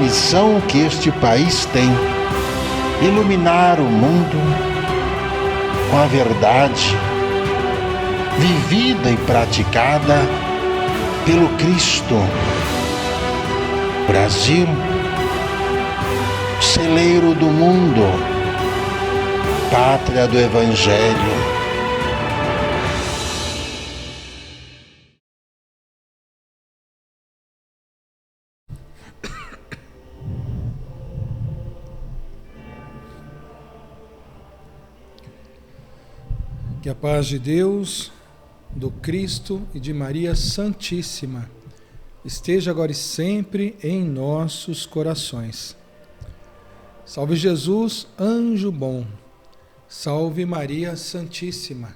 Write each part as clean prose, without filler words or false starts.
missão que este país tem: iluminar o mundo com a verdade, vivida e praticada pelo Cristo. Brasil, celeiro do mundo, pátria do Evangelho. Que a paz de Deus, do Cristo e de Maria Santíssima esteja agora e sempre em nossos corações. Salve Jesus, anjo bom. Salve Maria Santíssima.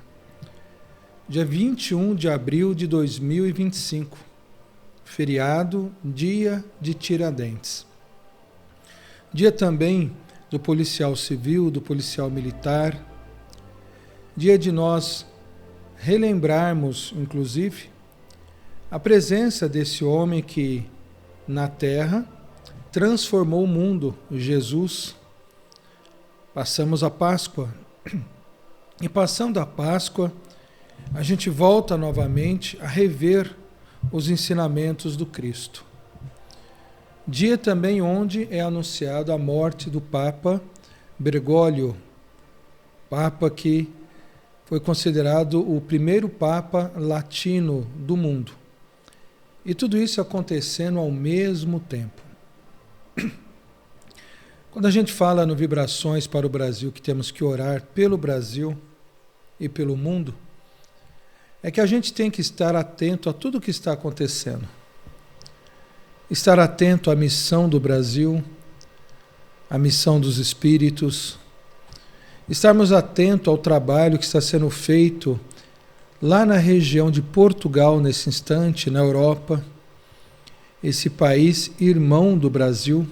Dia 21 de abril de 2025, feriado, dia de Tiradentes. Dia também do policial civil, do policial militar. Dia de nós relembrarmos, inclusive, a presença desse homem que, na Terra, transformou o mundo, Jesus. Passamos a Páscoa. E passando a Páscoa, a gente volta novamente a rever os ensinamentos do Cristo. Dia também onde é anunciado a morte do Papa Bergoglio, Papa que foi considerado o primeiro Papa latino do mundo. E tudo isso acontecendo ao mesmo tempo. Quando a gente fala no Vibrações para o Brasil, que temos que orar pelo Brasil e pelo mundo, é que a gente tem que estar atento a tudo o que está acontecendo. Estar atento à missão do Brasil, à missão dos espíritos, estarmos atentos ao trabalho que está sendo feito lá na região de Portugal, nesse instante, na Europa, esse país irmão do Brasil.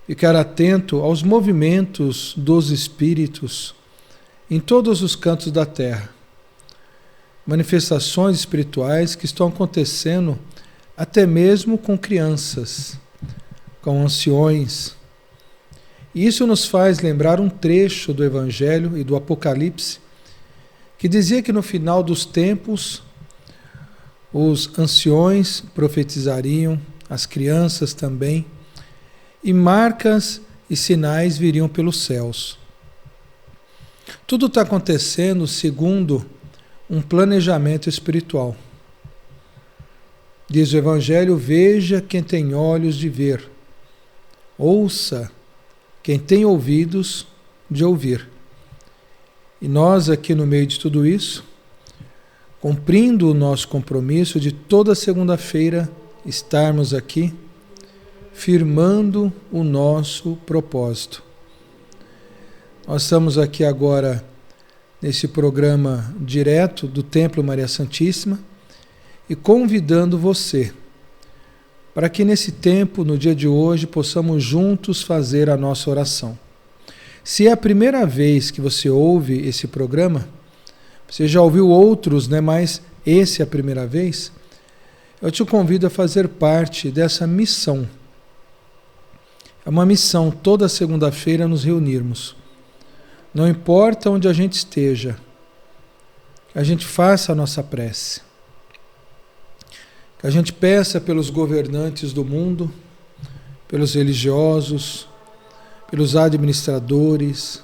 Ficar atento aos movimentos dos espíritos em todos os cantos da Terra. Manifestações espirituais que estão acontecendo até mesmo com crianças, com anciões. E isso nos faz lembrar um trecho do Evangelho e do Apocalipse, que dizia que no final dos tempos os anciões profetizariam, as crianças também, e marcas e sinais viriam pelos céus. Tudo está acontecendo segundo um planejamento espiritual. Diz o Evangelho: veja quem tem olhos de ver, ouça quem tem ouvidos de ouvir. E nós aqui no meio de tudo isso, cumprindo o nosso compromisso de toda segunda-feira estarmos aqui, firmando o nosso propósito. Nós estamos aqui agora nesse programa direto do Templo Maria Santíssima e convidando você para que nesse tempo, no dia de hoje, possamos juntos fazer a nossa oração. Se é a primeira vez que você ouve esse programa, você já ouviu outros, né? Mas esse é a primeira vez, eu te convido a fazer parte dessa missão. É uma missão toda segunda-feira nos reunirmos. Não importa onde a gente esteja, a gente faça a nossa prece. Que a gente peça pelos governantes do mundo, pelos religiosos, pelos administradores,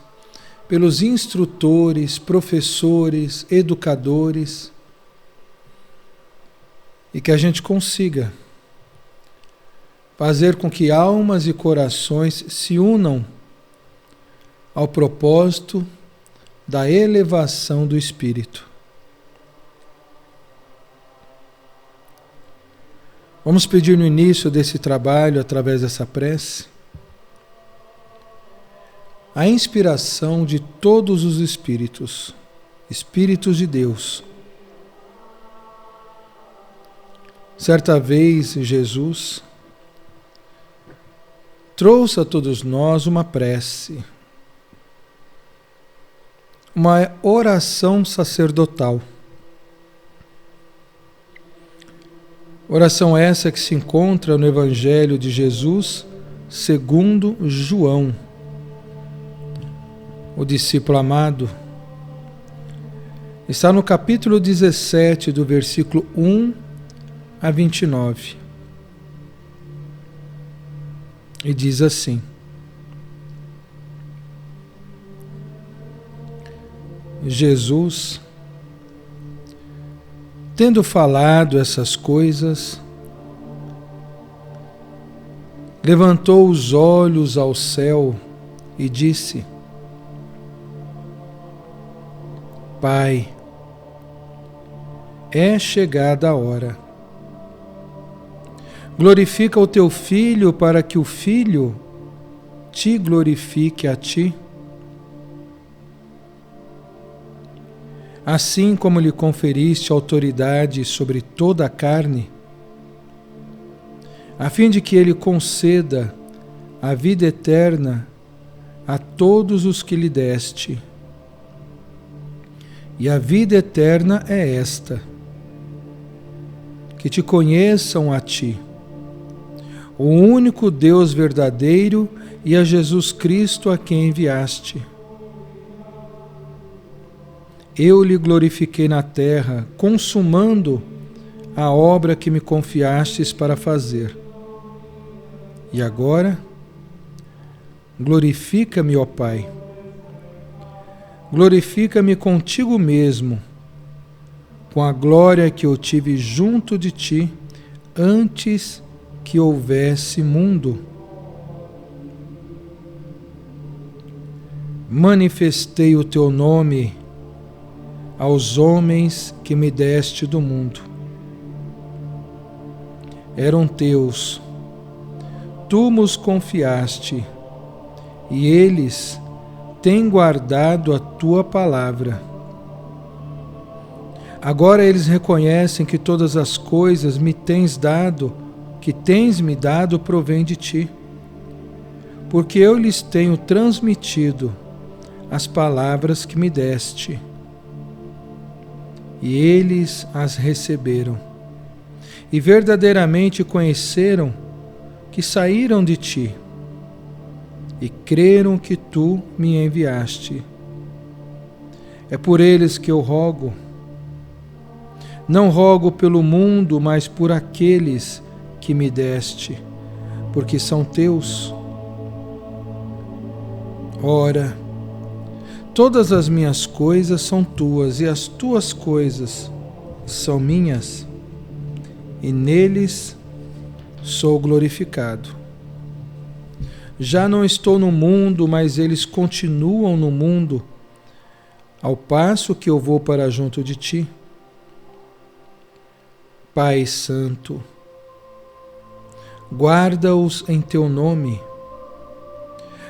pelos instrutores, professores, educadores, e que a gente consiga fazer com que almas e corações se unam ao propósito da elevação do espírito. Vamos pedir no início desse trabalho, através dessa prece, a inspiração de todos os espíritos, espíritos de Deus. Certa vez, Jesus trouxe a todos nós uma prece, uma oração sacerdotal. Oração essa que se encontra no Evangelho de Jesus, segundo João, o discípulo amado. Está no capítulo 17, do versículo 1 a 29. E diz assim: Jesus, tendo falado essas coisas, levantou os olhos ao céu e disse: Pai, é chegada a hora. Glorifica o teu Filho para que o Filho te glorifique a ti. Assim como lhe conferiste autoridade sobre toda a carne, a fim de que ele conceda a vida eterna a todos os que lhe deste. E a vida eterna é esta: que te conheçam a ti, o único Deus verdadeiro, e a Jesus Cristo a quem enviaste. Eu lhe glorifiquei na terra, consumando a obra que me confiastes para fazer. E agora, glorifica-me, ó Pai. Glorifica-me contigo mesmo, com a glória que eu tive junto de ti antes que houvesse mundo. Manifestei o teu nome aos homens que me deste do mundo. Eram teus, tu nos confiaste, e eles têm guardado a tua palavra. Agora eles reconhecem que todas as coisas que tens me dado, provém de ti, porque eu lhes tenho transmitido as palavras que me deste, e eles as receberam, e verdadeiramente conheceram que saíram de ti, e creram que tu me enviaste. É por eles que eu rogo. Não rogo pelo mundo, mas por aqueles que me deste, porque são teus. Ora, todas as minhas coisas são tuas, e as tuas coisas são minhas, e neles sou glorificado. Já não estou no mundo, mas eles continuam no mundo, ao passo que eu vou para junto de ti. Pai Santo, guarda-os em teu nome,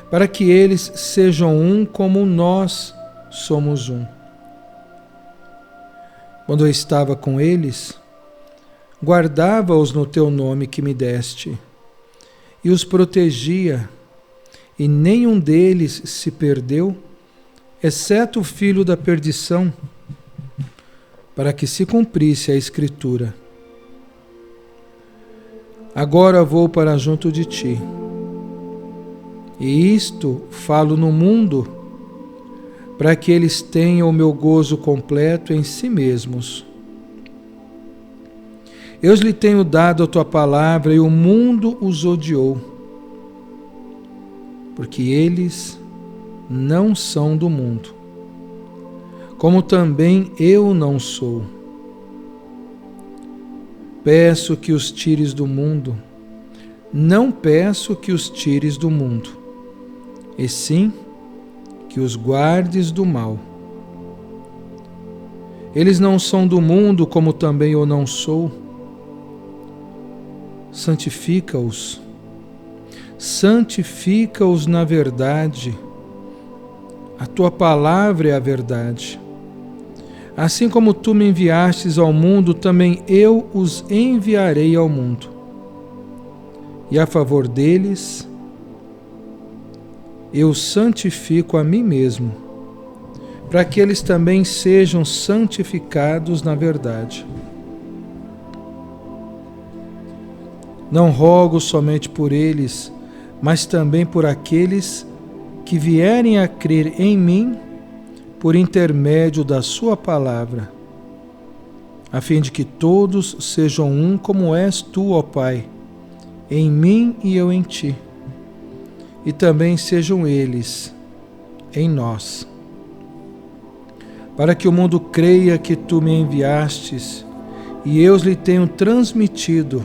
para que eles sejam um como nós somos um. Quando eu estava com eles, guardava-os no teu nome que me deste, e os protegia, e nenhum deles se perdeu, exceto o filho da perdição, para que se cumprisse a Escritura. Agora vou para junto de ti, e isto falo no mundo, para que eles tenham o meu gozo completo em si mesmos. Eu lhe tenho dado a tua palavra, e o mundo os odiou, porque eles não são do mundo, como também eu não sou. Peço que os tires do mundo, não peço que os tires do mundo, e sim que os guardes do mal. Eles não são do mundo, como também eu não sou. Santifica-os. Santifica-os na verdade. A tua palavra é a verdade. Assim como tu me enviastes ao mundo, também eu os enviarei ao mundo. E a favor deles, eu santifico a mim mesmo, para que eles também sejam santificados na verdade. Não rogo somente por eles, mas também por aqueles que vierem a crer em mim por intermédio da sua palavra, a fim de que todos sejam um como és tu, ó Pai, em mim e eu em ti, e também sejam eles em nós, para que o mundo creia que tu me enviastes e eu lhe tenho transmitido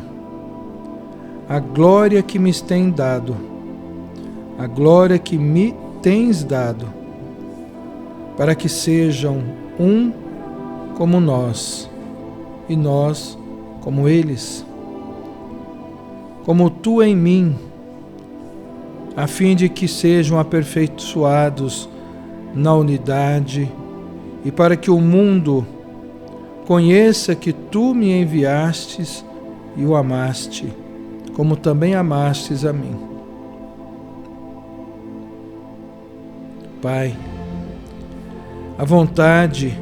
a glória que me tens dado, a glória que me tens dado, para que sejam um como nós, e nós como eles, como tu em mim, a fim de que sejam aperfeiçoados na unidade, e para que o mundo conheça que tu me enviastes e o amaste, como também amastes a mim. Pai, a vontade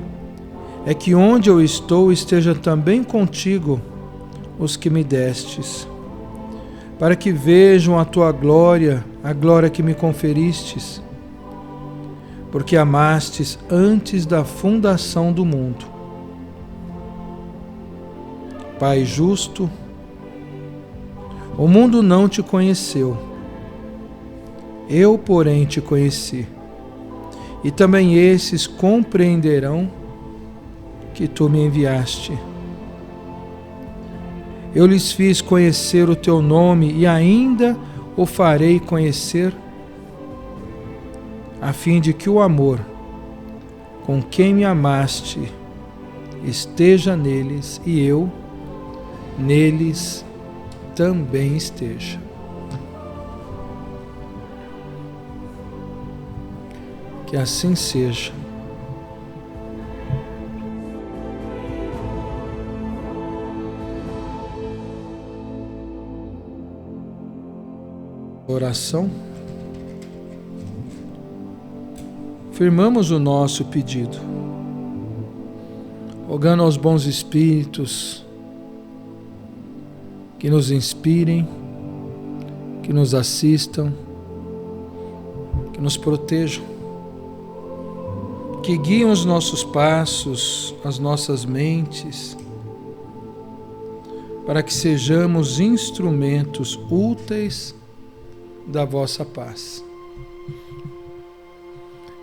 é que onde eu estou esteja também contigo os que me destes, para que vejam a tua glória, a glória que me conferistes, porque amastes antes da fundação do mundo. Pai justo, o mundo não te conheceu, eu, porém, te conheci, e também esses compreenderão que tu me enviaste. Eu lhes fiz conhecer o teu nome e ainda o farei conhecer, a fim de que o amor com quem me amaste esteja neles e eu neles também esteja. Que assim seja. Oração. Firmamos o nosso pedido, rogando aos bons espíritos que nos inspirem, que nos assistam, que nos protejam, que guiem os nossos passos, as nossas mentes, para que sejamos instrumentos úteis da vossa paz.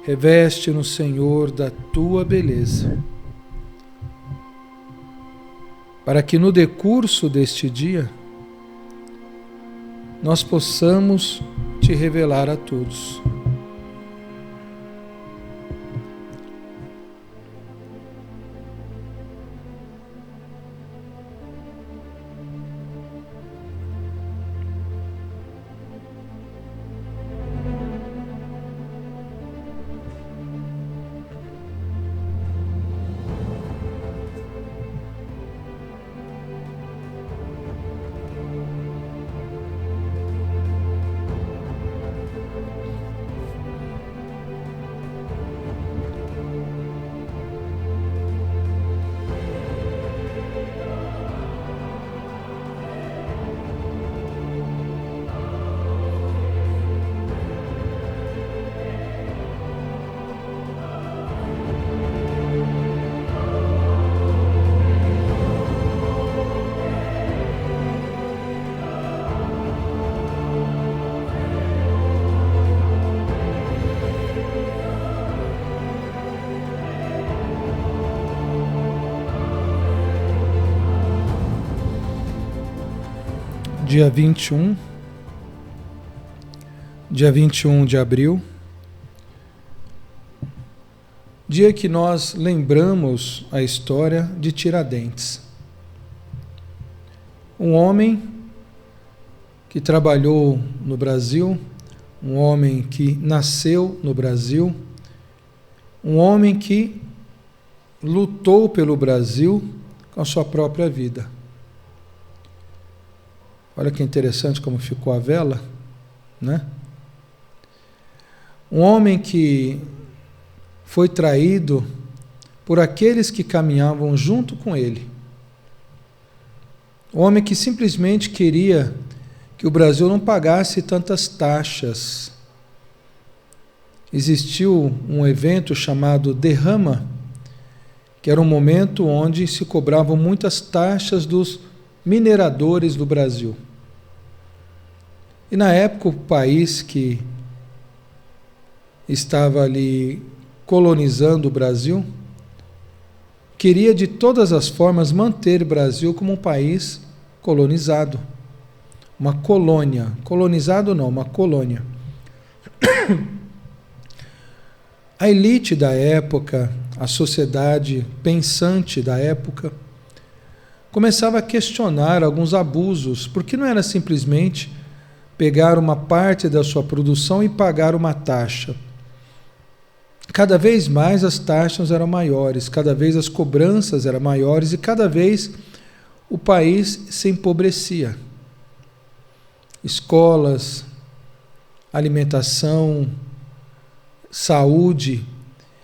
Reveste-nos, Senhor, da tua beleza, para que no decurso deste dia nós possamos te revelar a todos. Dia 21 de abril, dia que nós lembramos a história de Tiradentes. Um homem que trabalhou no Brasil, um homem que nasceu no Brasil, um homem que lutou pelo Brasil com a sua própria vida. Olha que interessante como ficou a vela, né? Um homem que foi traído por aqueles que caminhavam junto com ele. Homem que simplesmente queria que o Brasil não pagasse tantas taxas. Existiu um evento chamado Derrama, que era um momento onde se cobravam muitas taxas dos mineradores do Brasil. E na época o país que estava ali colonizando o Brasil queria de todas as formas manter o Brasil como um país colonizado, uma colônia. Colonizado não, uma colônia. A elite da época, a sociedade pensante da época, começava a questionar alguns abusos, porque não era simplesmente pegar uma parte da sua produção e pagar uma taxa. Cada vez mais as taxas eram maiores, cada vez as cobranças eram maiores e cada vez o país se empobrecia. Escolas, alimentação, saúde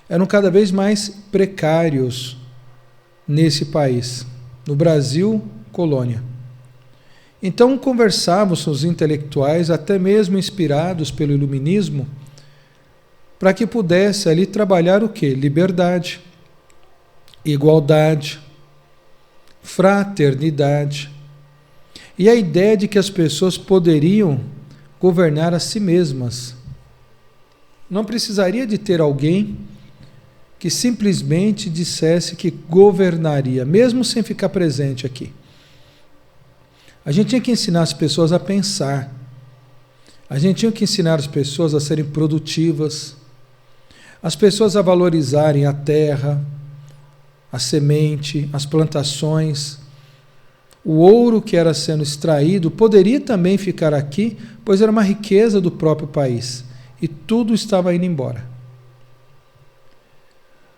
eram cada vez mais precários nesse país, no Brasil, colônia. Então conversavam os intelectuais, até mesmo inspirados pelo iluminismo, para que pudesse ali trabalhar o quê? Liberdade, igualdade, fraternidade. E a ideia de que as pessoas poderiam governar a si mesmas. Não precisaria de ter alguém que simplesmente dissesse que governaria, mesmo sem ficar presente aqui. A gente tinha que ensinar as pessoas a pensar. A gente tinha que ensinar as pessoas a serem produtivas, as pessoas a valorizarem a terra, a semente, as plantações. O ouro que era sendo extraído poderia também ficar aqui, pois era uma riqueza do próprio país. E tudo estava indo embora.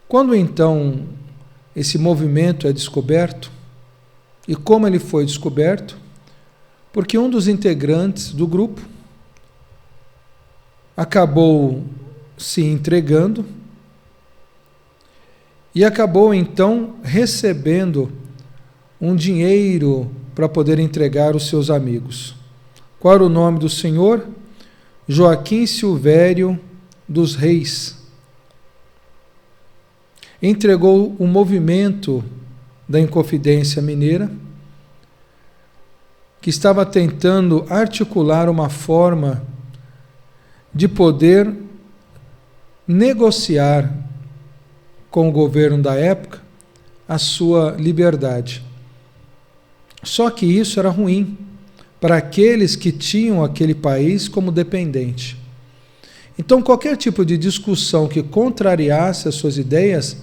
Quando então esse movimento é descoberto, e como ele foi descoberto? Porque um dos integrantes do grupo acabou se entregando e acabou então recebendo um dinheiro para poder entregar aos seus amigos. Qual era o nome do senhor? Joaquim Silvério dos Reis. Entregou o movimento da Inconfidência Mineira, que estava tentando articular uma forma de poder negociar com o governo da época a sua liberdade. Só que isso era ruim para aqueles que tinham aquele país como dependente. Então, qualquer tipo de discussão que contrariasse as suas ideias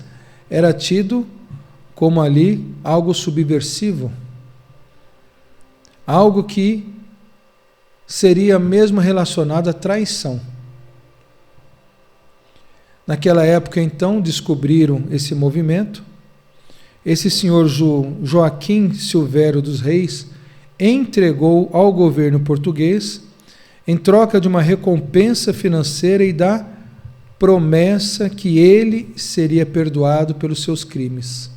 era tido como ali algo subversivo, algo que seria mesmo relacionado à traição. Naquela época, então, descobriram esse movimento. Esse senhor Joaquim Silvério dos Reis entregou ao governo português, em troca de uma recompensa financeira e da promessa que ele seria perdoado pelos seus crimes.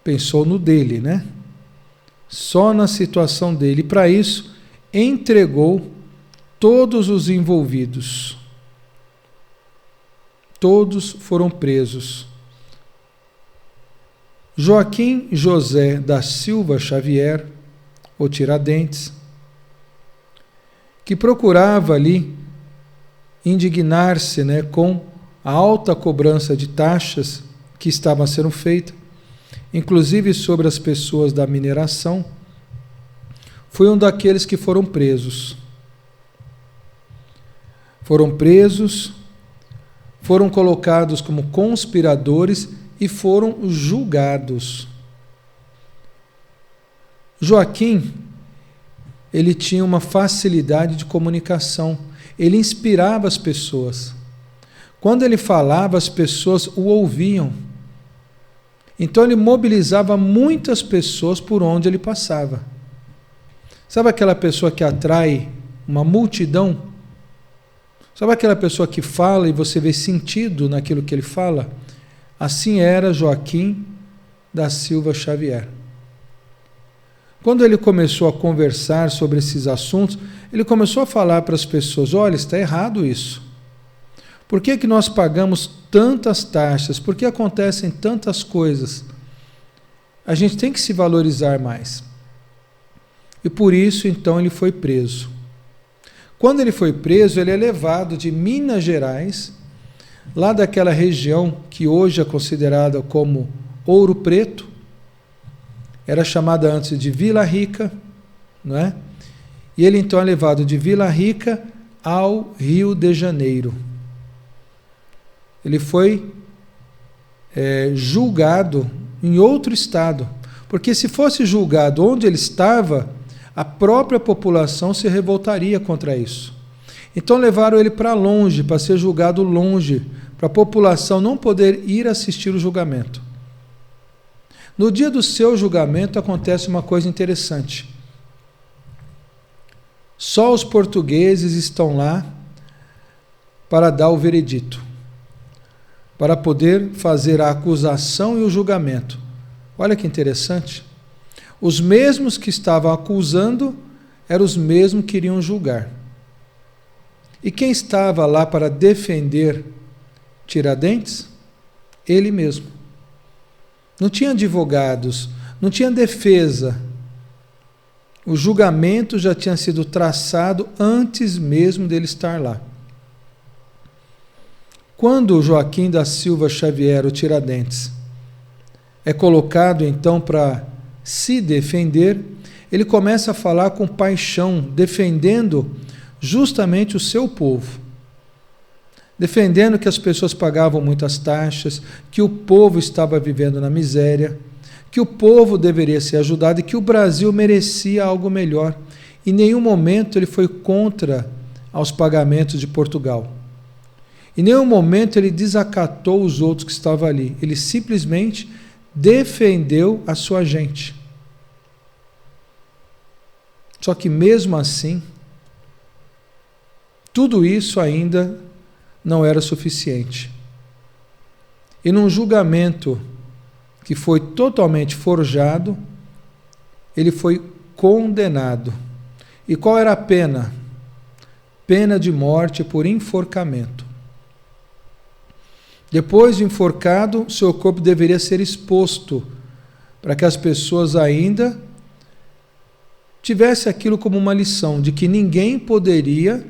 Pensou no dele, né? Só na situação dele. E para isso, entregou todos os envolvidos. Todos foram presos. Joaquim José da Silva Xavier, ou Tiradentes, que procurava ali indignar-se, né, com a alta cobrança de taxas que estava sendo feita, inclusive sobre as pessoas da mineração, foi um daqueles que foram presos. Foram presos, foram colocados como conspiradores e foram julgados. Joaquim, ele tinha uma facilidade de comunicação, ele inspirava as pessoas. Quando ele falava, as pessoas o ouviam. Então ele mobilizava muitas pessoas por onde ele passava. Sabe aquela pessoa que atrai uma multidão? Sabe aquela pessoa que fala e você vê sentido naquilo que ele fala? Assim era Joaquim da Silva Xavier. Quando ele começou a conversar sobre esses assuntos, ele começou a falar para as pessoas: olha, está errado isso. Por que que nós pagamos tantas taxas? Por que acontecem tantas coisas? A gente tem que se valorizar mais. E por isso, então, ele foi preso. Quando ele foi preso, ele é levado de Minas Gerais, lá daquela região que hoje é considerada como Ouro Preto, era chamada antes de Vila Rica, não é? E ele então é levado de Vila Rica ao Rio de Janeiro. Ele foi julgado em outro estado, porque se fosse julgado onde ele estava, a própria população se revoltaria contra isso. Então levaram ele para longe, para ser julgado longe, para a população não poder ir assistir o julgamento. No dia do seu julgamento acontece uma coisa interessante. Só os portugueses estão lá para dar o veredito, para poder fazer a acusação e o julgamento. Olha que interessante. Os mesmos que estavam acusando eram os mesmos que iriam julgar. E quem estava lá para defender Tiradentes? Ele mesmo. Não tinha advogados, não tinha defesa. O julgamento já tinha sido traçado antes mesmo dele estar lá. Quando Joaquim da Silva Xavier, o Tiradentes, é colocado então para se defender, ele começa a falar com paixão, defendendo justamente o seu povo. Defendendo que as pessoas pagavam muitas taxas, que o povo estava vivendo na miséria, que o povo deveria ser ajudado e que o Brasil merecia algo melhor. Em nenhum momento ele foi contra aos pagamentos de Portugal. Em nenhum momento ele desacatou os outros que estavam ali. Ele simplesmente defendeu a sua gente. Só que mesmo assim, tudo isso ainda não era suficiente. E num julgamento que foi totalmente forjado, ele foi condenado. E qual era a pena? Pena de morte por enforcamento. Depois de enforcado, seu corpo deveria ser exposto para que as pessoas ainda tivessem aquilo como uma lição de que ninguém poderia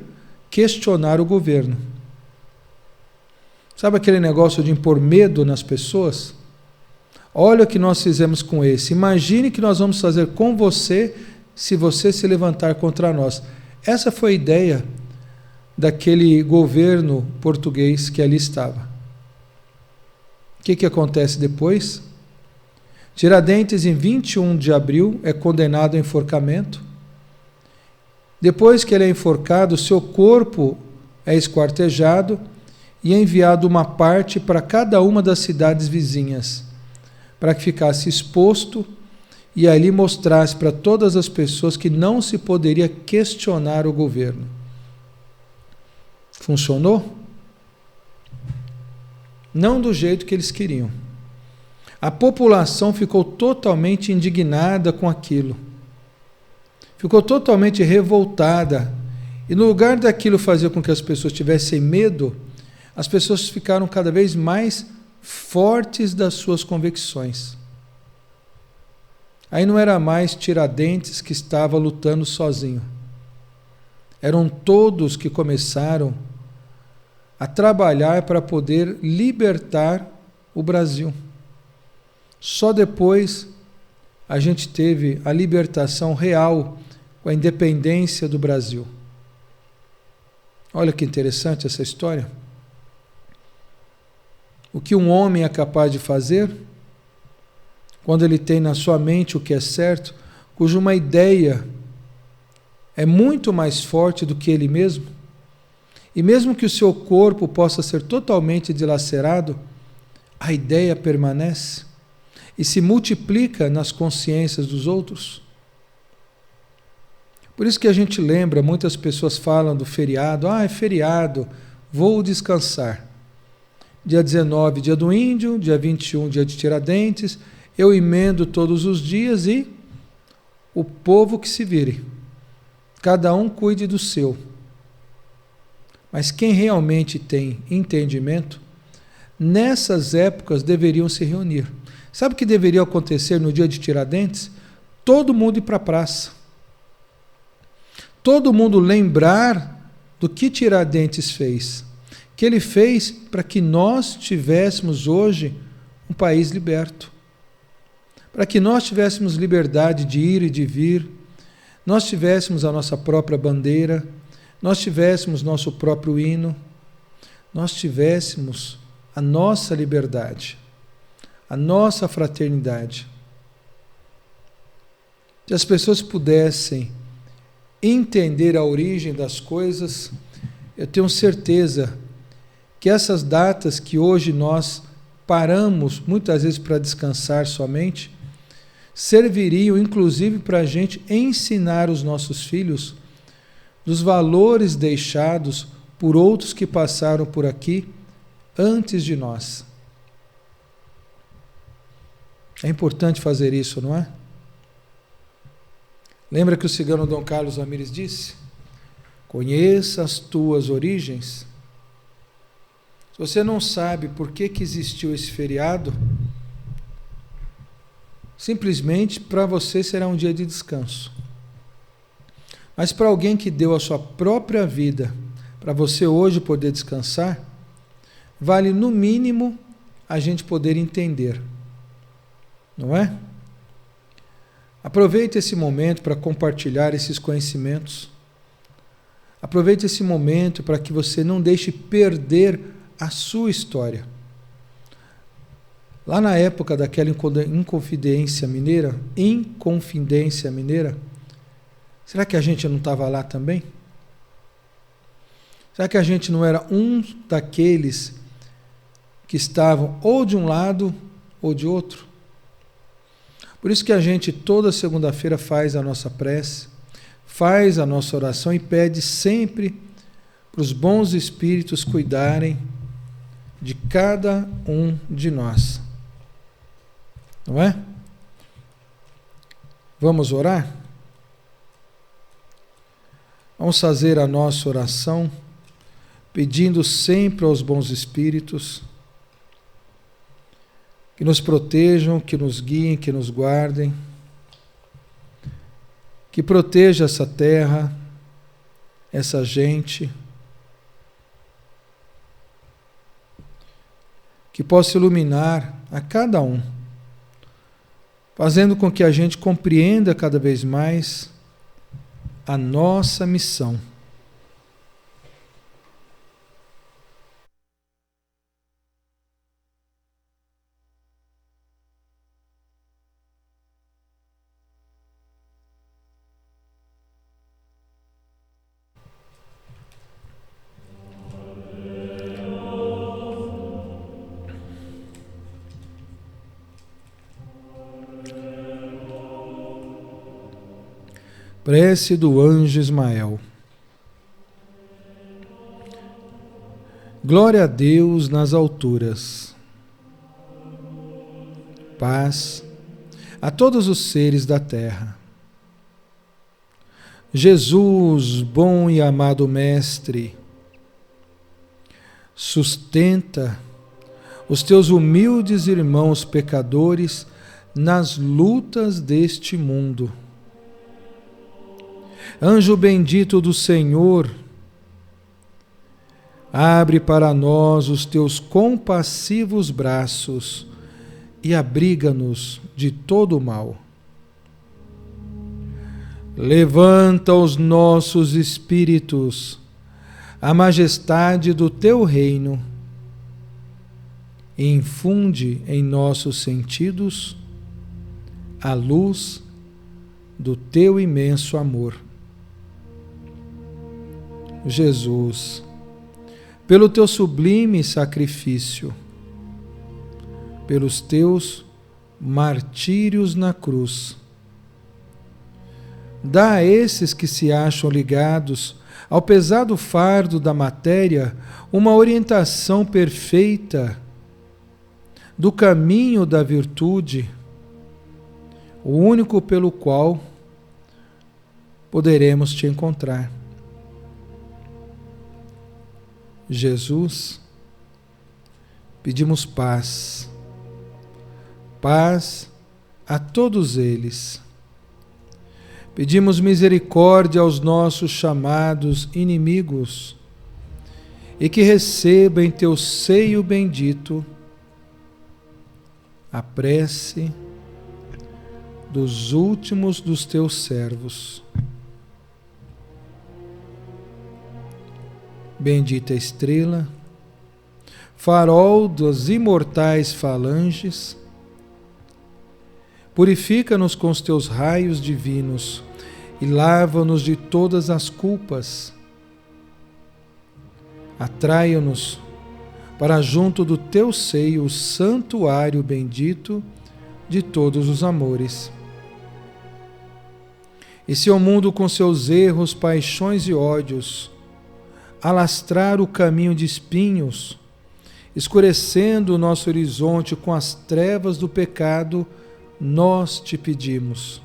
questionar o governo. Sabe aquele negócio de impor medo nas pessoas? Olha o que nós fizemos com esse. Imagine que nós vamos fazer com você se você se levantar contra nós. Essa foi a ideia daquele governo português que ali estava. O que acontece depois? Tiradentes, em 21 de abril, é condenado a enforcamento. Depois que ele é enforcado, seu corpo é esquartejado e é enviado uma parte para cada uma das cidades vizinhas, para que ficasse exposto e ali mostrasse para todas as pessoas que não se poderia questionar o governo. Funcionou? Não do jeito que eles queriam. A população ficou totalmente indignada com aquilo. Ficou totalmente revoltada. E no lugar daquilo fazer com que as pessoas tivessem medo, as pessoas ficaram cada vez mais fortes das suas convicções. Aí não era mais Tiradentes que estava lutando sozinho. Eram todos que começaram a trabalhar para poder libertar o Brasil. Só depois a gente teve a libertação real com a independência do Brasil. Olha que interessante essa história. O que um homem é capaz de fazer quando ele tem na sua mente o que é certo, cuja uma ideia é muito mais forte do que ele mesmo, e mesmo que o seu corpo possa ser totalmente dilacerado, a ideia permanece e se multiplica nas consciências dos outros. Por isso que a gente lembra, muitas pessoas falam do feriado, é feriado, vou descansar. Dia 19, dia do índio, dia 21, dia de Tiradentes, eu emendo todos os dias e o povo que se vire, cada um cuide do seu. Mas quem realmente tem entendimento, nessas épocas deveriam se reunir. Sabe o que deveria acontecer no dia de Tiradentes? Todo mundo ir para a praça. Todo mundo lembrar do que Tiradentes fez. Que ele fez para que nós tivéssemos hoje um país liberto. Para que nós tivéssemos liberdade de ir e de vir, nós tivéssemos a nossa própria bandeira, nós tivéssemos nosso próprio hino, nós tivéssemos a nossa liberdade, a nossa fraternidade. Se as pessoas pudessem entender a origem das coisas, eu tenho certeza que essas datas que hoje nós paramos muitas vezes para descansar somente, serviriam inclusive para a gente ensinar os nossos filhos dos valores deixados por outros que passaram por aqui antes de nós. É importante fazer isso, não é? Lembra que o cigano Dom Carlos Ramires disse? Conheça as tuas origens. Se você não sabe por que existiu esse feriado, simplesmente para você será um dia de descanso. Mas para alguém que deu a sua própria vida, para você hoje poder descansar, vale no mínimo a gente poder entender. Não é? Aproveite esse momento para compartilhar esses conhecimentos. Aproveite esse momento para que você não deixe perder a sua história. Lá na época daquela Inconfidência Mineira, será que a gente não estava lá também? Será que a gente não era um daqueles que estavam ou de um lado ou de outro? Por isso que a gente toda segunda-feira faz a nossa prece, faz a nossa oração e pede sempre para os bons espíritos cuidarem de cada um de nós. Não é? Vamos orar? Vamos fazer a nossa oração pedindo sempre aos bons espíritos que nos protejam, que nos guiem, que nos guardem, que proteja essa terra, essa gente, que possa iluminar a cada um, fazendo com que a gente compreenda cada vez mais a nossa missão. Prece do anjo Ismael. Glória a Deus nas alturas. Paz a todos os seres da terra. Jesus, bom e amado Mestre, sustenta os teus humildes irmãos pecadores nas lutas deste mundo. Anjo bendito do Senhor, abre para nós os teus compassivos braços e abriga-nos de todo o mal. Levanta os nossos espíritos à majestade do teu reino e infunde em nossos sentidos a luz do teu imenso amor. Jesus, pelo teu sublime sacrifício, pelos teus martírios na cruz, dá a esses que se acham ligados ao pesado fardo da matéria uma orientação perfeita do caminho da virtude, o único pelo qual poderemos te encontrar. Jesus, pedimos paz, paz a todos eles. Pedimos misericórdia aos nossos chamados inimigos e que receba em teu seio bendito a prece dos últimos dos teus servos. Bendita estrela, farol das imortais falanges, purifica-nos com os teus raios divinos e lava-nos de todas as culpas. Atraia-nos para junto do teu seio o santuário bendito de todos os amores. E se o mundo com seus erros, paixões e ódios alastrar o caminho de espinhos, escurecendo o nosso horizonte com as trevas do pecado, nós te pedimos.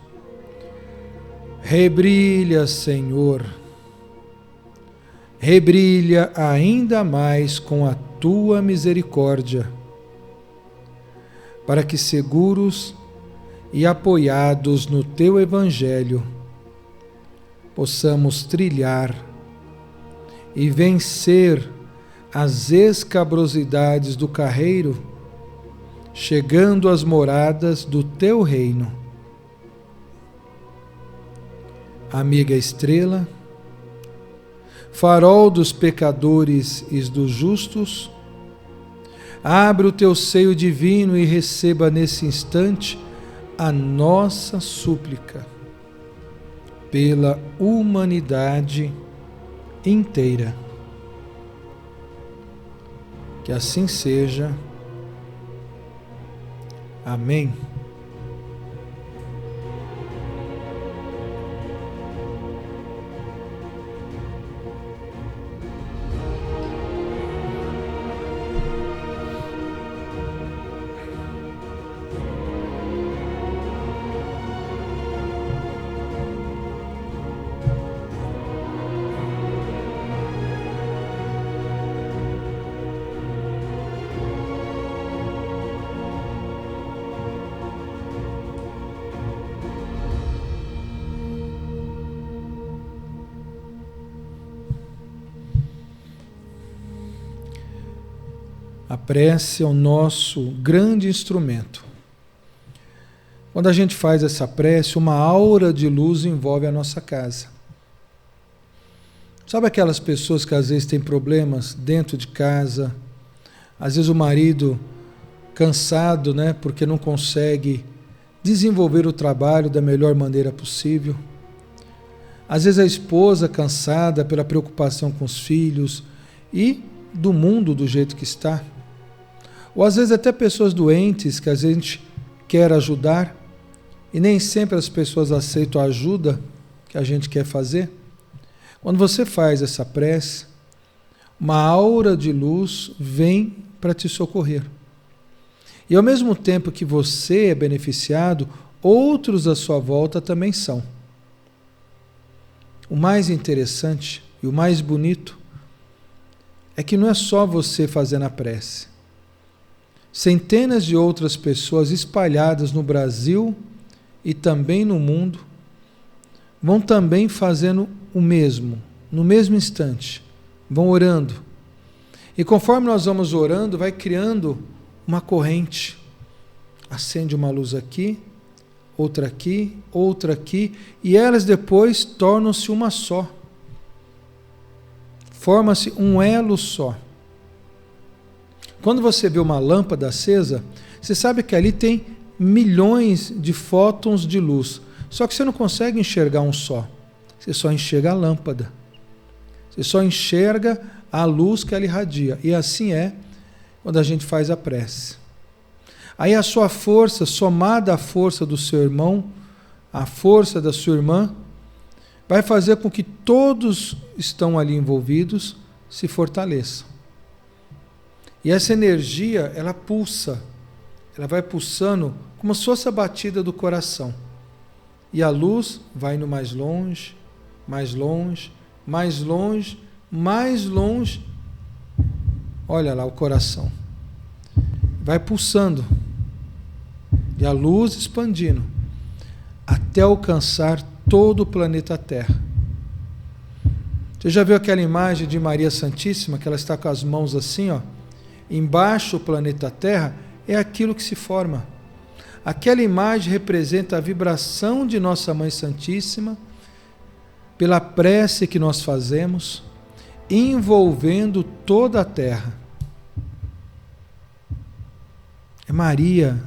Rebrilha, Senhor, rebrilha ainda mais com a tua misericórdia, para que seguros e apoiados no teu Evangelho, possamos trilhar e vencer as escabrosidades do carreiro, chegando às moradas do teu reino. Amiga estrela, farol dos pecadores e dos justos, abre o teu seio divino e receba nesse instante a nossa súplica pela humanidade inteira. Que assim seja. Amém. A prece é o nosso grande instrumento. Quando a gente faz essa prece, uma aura de luz envolve a nossa casa. Sabe aquelas pessoas que às vezes têm problemas dentro de casa? Às vezes o marido cansado, né, porque não consegue desenvolver o trabalho da melhor maneira possível. Às vezes a esposa cansada pela preocupação com os filhos e do mundo do jeito que está. Ou às vezes até pessoas doentes que às vezes a gente quer ajudar e nem sempre as pessoas aceitam a ajuda que a gente quer fazer. Quando você faz essa prece, uma aura de luz vem para te socorrer. E ao mesmo tempo que você é beneficiado, outros à sua volta também são. O mais interessante e o mais bonito é que não é só você fazendo a prece. Centenas de outras pessoas espalhadas no Brasil e também no mundo vão também fazendo o mesmo, no mesmo instante, vão orando. E conforme nós vamos orando, vai criando uma corrente. Acende uma luz aqui, outra aqui, e elas depois tornam-se uma só. Forma-se um elo só. Quando você vê uma lâmpada acesa, você sabe que ali tem milhões de fótons de luz. Só que você não consegue enxergar um só. Você só enxerga a lâmpada. Você só enxerga a luz que ela irradia. E assim é quando a gente faz a prece. Aí a sua força, somada à força do seu irmão, a força da sua irmã, vai fazer com que todos estão ali envolvidos se fortaleçam. E essa energia, ela pulsa, ela vai pulsando como se fosse a batida do coração. E a luz vai indo mais longe, mais longe, mais longe, mais longe. Olha lá o coração. Vai pulsando. E a luz expandindo. Até alcançar todo o planeta Terra. Você já viu aquela imagem de Maria Santíssima, que ela está com as mãos assim, ó? Embaixo o planeta Terra é aquilo que se forma. Aquela imagem representa a vibração de Nossa Mãe Santíssima, pela prece que nós fazemos, envolvendo toda a Terra. É Maria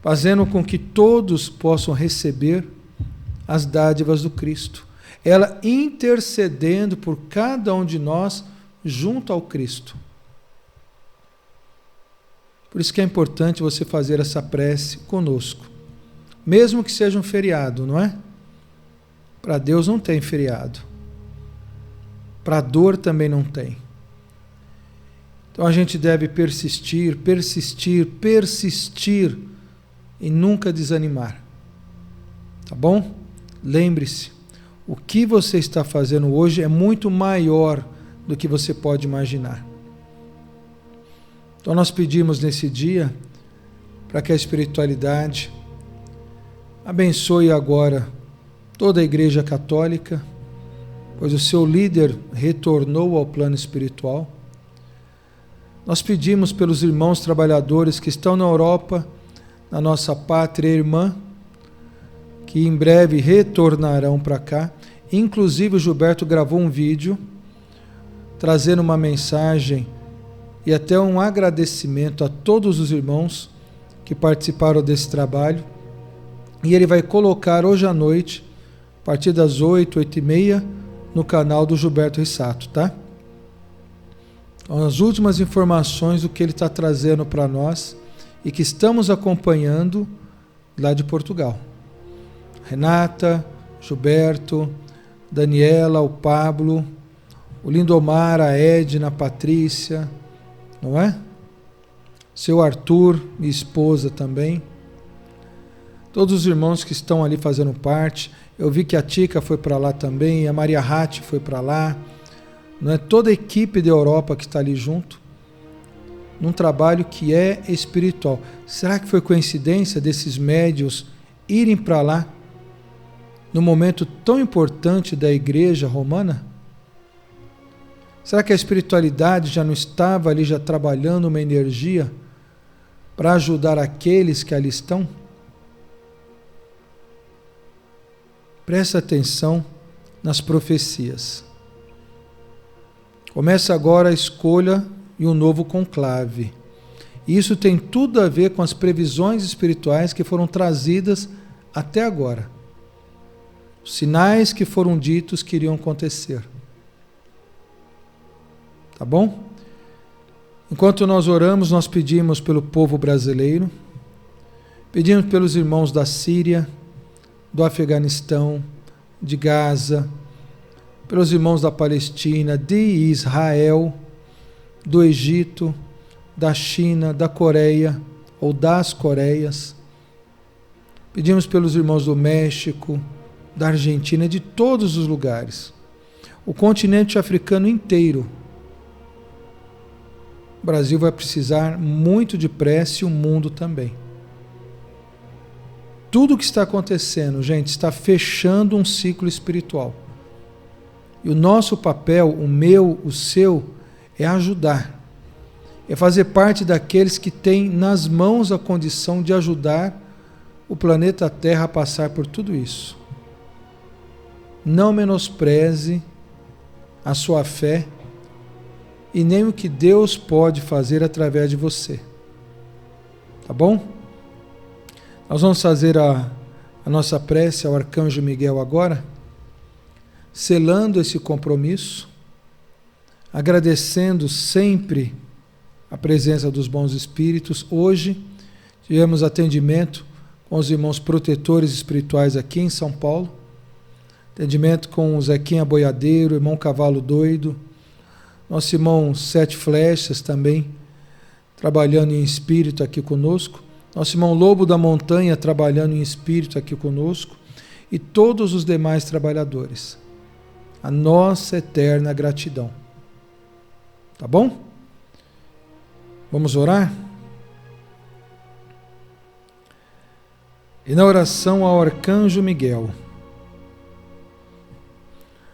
fazendo com que todos possam receber as dádivas do Cristo. Ela intercedendo por cada um de nós junto ao Cristo. Por isso que é importante você fazer essa prece conosco. Mesmo que seja um feriado, não é? Para Deus não tem feriado. Para a dor também não tem. Então a gente deve persistir, persistir, persistir e nunca desanimar. Tá bom? Lembre-se, o que você está fazendo hoje é muito maior do que você pode imaginar. Então nós pedimos nesse dia para que a espiritualidade abençoe agora toda a Igreja Católica, pois o seu líder retornou ao plano espiritual. Nós pedimos pelos irmãos trabalhadores que estão na Europa, na nossa pátria irmã, que em breve retornarão para cá. Inclusive o Gilberto gravou um vídeo trazendo uma mensagem e até um agradecimento a todos os irmãos que participaram desse trabalho. E ele vai colocar hoje à noite, a partir das 8, 8h30, no canal do Gilberto Rissato, tá? Então, as últimas informações do que ele está trazendo para nós e que estamos acompanhando lá de Portugal. Renata, Gilberto, Daniela, o Pablo, o Lindomar, a Edna, a Patrícia, não é? Seu Arthur, minha esposa também. Todos os irmãos que estão ali fazendo parte. Eu vi que a Tica foi para lá também, a Maria Ratti foi para lá. Não é? Toda a equipe da Europa que está ali junto, num trabalho que é espiritual. Será que foi coincidência desses médiuns irem para lá no momento tão importante da Igreja Romana? Será que a espiritualidade já não estava ali já trabalhando uma energia para ajudar aqueles que ali estão? Presta atenção nas profecias. Começa agora a escolha e um novo conclave. Isso tem tudo a ver com as previsões espirituais que foram trazidas até agora. Os sinais que foram ditos que iriam acontecer. Tá bom? Enquanto nós oramos, nós pedimos pelo povo brasileiro, pedimos pelos irmãos da Síria, do Afeganistão, de Gaza, pelos irmãos da Palestina, de Israel, do Egito, da China, da Coreia, ou das Coreias. Pedimos pelos irmãos do México, da Argentina, de todos os lugares. O continente africano inteiro. O Brasil vai precisar muito de prece e o mundo também. Tudo o que está acontecendo, gente, está fechando um ciclo espiritual. E o nosso papel, o meu, o seu, é ajudar. É fazer parte daqueles que têm nas mãos a condição de ajudar o planeta Terra a passar por tudo isso. Não menospreze a sua fé e nem o que Deus pode fazer através de você. Tá bom? Nós vamos fazer a nossa prece ao Arcanjo Miguel agora, selando esse compromisso, agradecendo sempre a presença dos bons espíritos. Hoje tivemos atendimento com os irmãos protetores espirituais aqui em São Paulo, atendimento com o Zequinha Boiadeiro, irmão Cavalo Doido, nosso irmão Sete Flechas também, trabalhando em espírito aqui conosco, nosso irmão Lobo da Montanha trabalhando em espírito aqui conosco, e todos os demais trabalhadores. A nossa eterna gratidão. Tá bom? Vamos orar? E na oração ao Arcanjo Miguel,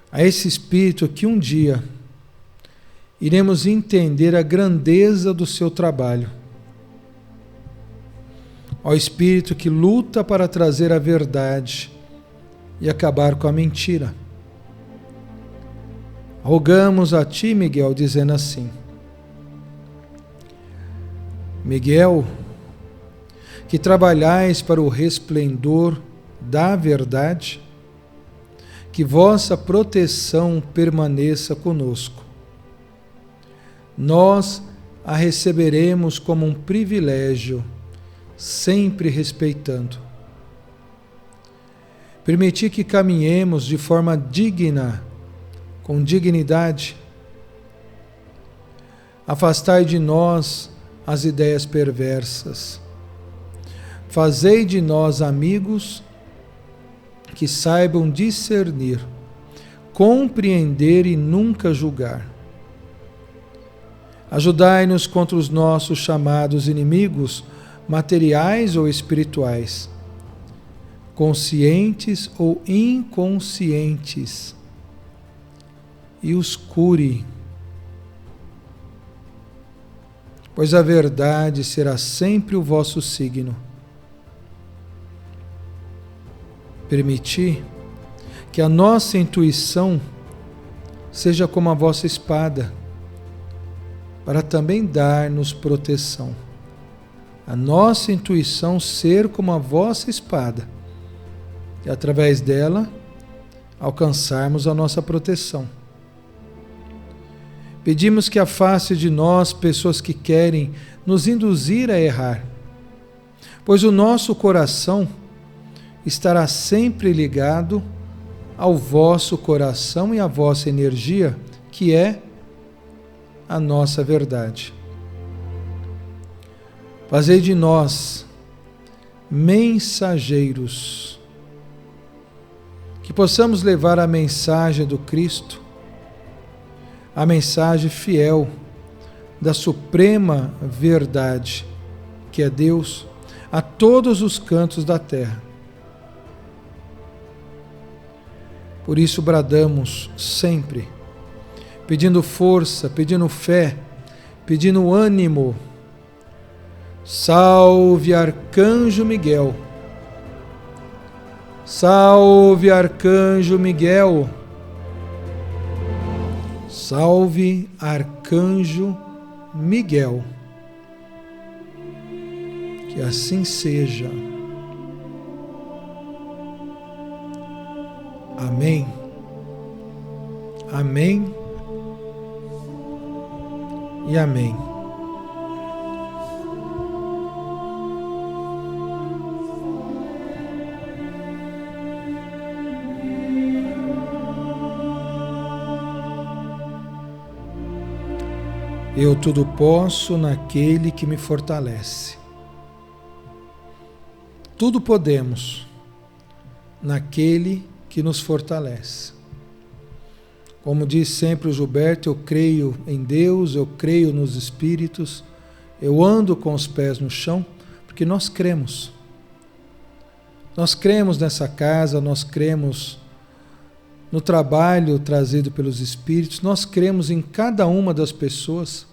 a esse Espírito que um dia iremos entender a grandeza do seu trabalho, ao Espírito que luta para trazer a verdade e acabar com a mentira. Rogamos a ti, Miguel, dizendo assim: Miguel, que trabalhais para o resplendor da verdade, que vossa proteção permaneça conosco. Nós a receberemos como um privilégio, sempre respeitando. Permiti que caminhemos de forma digna, com dignidade. Afastai de nós as ideias perversas. Fazei de nós amigos que saibam discernir, compreender e nunca julgar. Ajudai-nos contra os nossos chamados inimigos, materiais ou espirituais, conscientes ou inconscientes, e os cure, pois a verdade será sempre o vosso signo. Permiti que a nossa intuição seja como a vossa espada, para também dar-nos proteção. A nossa intuição ser como a vossa espada, e através dela alcançarmos a nossa proteção. Pedimos que afaste de nós pessoas que querem nos induzir a errar, pois o nosso coração estará sempre ligado ao vosso coração e à vossa energia, que é a nossa verdade. Fazei de nós mensageiros, que possamos levar a mensagem do Cristo, a mensagem fiel da suprema verdade, que é Deus, a todos os cantos da terra. Por isso bradamos sempre, pedindo força, pedindo fé, pedindo ânimo. Salve Arcanjo Miguel! Salve Arcanjo Miguel! Salve Arcanjo Miguel! Que assim seja. Amém. Amém. E amém. Eu tudo posso naquele que me fortalece. Tudo podemos naquele que nos fortalece. Como diz sempre o Gilberto, eu creio em Deus, eu creio nos Espíritos, eu ando com os pés no chão, porque nós cremos. Nós cremos nessa casa, nós cremos no trabalho trazido pelos Espíritos, nós cremos em cada uma das pessoas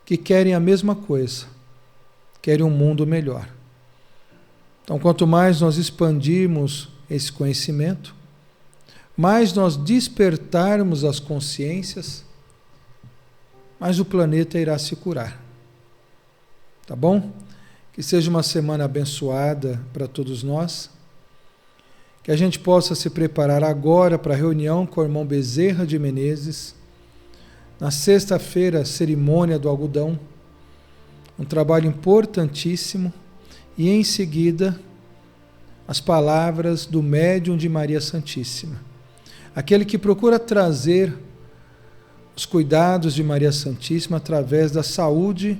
que querem a mesma coisa, querem um mundo melhor. Então, quanto mais nós expandirmos esse conhecimento, mais nós despertarmos as consciências, mais o planeta irá se curar. Tá bom? Que seja uma semana abençoada para todos nós, que a gente possa se preparar agora para a reunião com o irmão Bezerra de Menezes, na sexta-feira, cerimônia do algodão, um trabalho importantíssimo, e em seguida as palavras do médium de Maria Santíssima, aquele que procura trazer os cuidados de Maria Santíssima através da saúde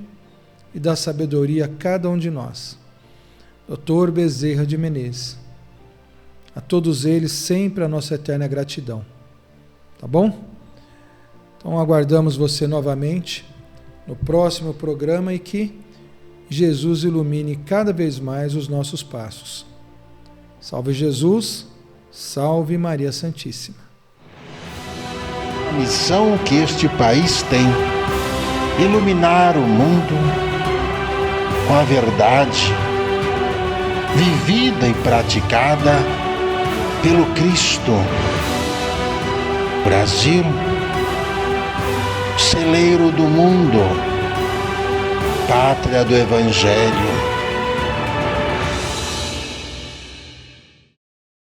e da sabedoria a cada um de nós. Dr. Bezerra de Menezes. A todos eles, sempre a nossa eterna gratidão. Tá bom? Então aguardamos você novamente no próximo programa e que Jesus ilumine cada vez mais os nossos passos. Salve Jesus, salve Maria Santíssima. A missão que este país tem: iluminar o mundo com a verdade vivida e praticada pelo Cristo. Brasil, celeiro do mundo, pátria do Evangelho,